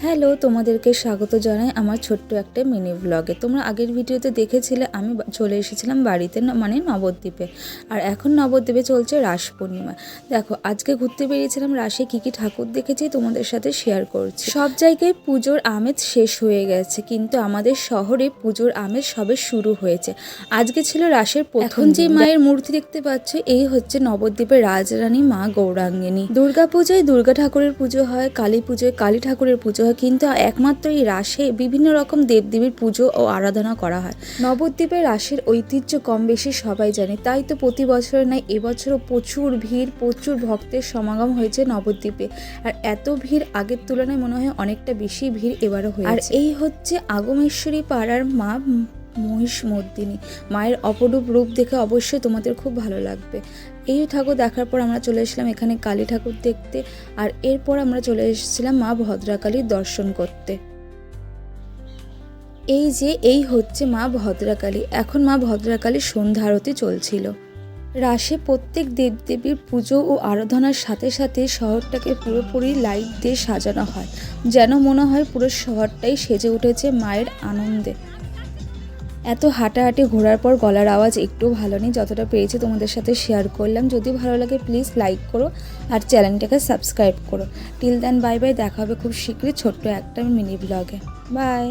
Hello, তোমাদেরকে স্বাগত জানাই আমার ছোট্ট একটা মিনি ব্লগে। তোমরা আগের ভিডিওতে দেখেছিলে আমি চলে এসেছিলাম বাড়িতে, মানে নবদ্বীপে। আর এখন নবদ্বীপে চলছে রাস পূর্ণিমা। দেখো, আজকে ঘুরতে বেরিয়েছিলাম, রাসে কী কী ঠাকুর দেখেছি তোমাদের সাথে শেয়ার করছি। সব জায়গায় পুজোর আমেজ শেষ হয়ে গেছে, কিন্তু আমাদের শহরে পুজোর আমেজ সবে শুরু হয়েছে। আজকে ছিল রাসের প্রথম যে মায়ের মূর্তি দেখতে পাচ্ছ, এই হচ্ছে নবদ্বীপের রাজরানী মা গৌরাঙ্গিনী। দুর্গা পূজায় দুর্গা ঠাকুরের পুজো হয়, কালী পুজোয় কালী ঠাকুরের পুজো হয়, কিন্তু একমাত্র এই রাসে বিভিন্ন রকম দেবদেবীর পুজো ও আরাধনা করা হয়। নবদ্বীপের রাসের ঐতিহ্য কম বেশি সবাই জানে, তাই তো প্রতি বছরের নয় এবছরও প্রচুর ভিড়, প্রচুর ভক্তের সমাগম হয়েছে নবদ্বীপে। আর এত ভিড় আগের তুলনায় মনে হয় অনেকটা বেশি ভিড় এবারও হয়েছে। আর এই হচ্ছে আগমেশ্বরী পাড়ার মা মহিষমর্দিনী। মায়ের অপরূপ রূপ দেখে অবশ্যই তোমাদের খুব ভালো লাগবে। এই ঠাকুর দেখার পর আমরা চলে এসেছিলাম এখানে কালী ঠাকুর দেখতে, আর এরপর আমরা চলে এসেছিলাম মা ভদ্রাকালীর দর্শন করতে। এই হচ্ছে মা ভদ্রাকালী। এখন মা ভদ্রাকালীর সন্ধ্যা আরতি চলছিল। রাসে প্রত্যেক দেবদেবীর পুজো ও আরাধনার সাথে সাথে শহরটাকে পুরোপুরি লাইট দিয়ে সাজানো হয়, যেন মনে হয় পুরো শহরটাই সেজে উঠেছে মায়ের আনন্দে। এত হাঁটাহাঁটি ঘোরার পর গলার আওয়াজ একটু ভালো নেই, যতটা পেয়েছি তোমাদের সাথে শেয়ার করলাম। যদি ভালো লাগে প্লিজ লাইক করো আর চ্যানেলটাকে সাবস্ক্রাইব করো। টিল দেন বাই বাই, দেখা হবে খুব শীঘ্রই ছোট্ট একটা মিনি ব্লগে। বাই।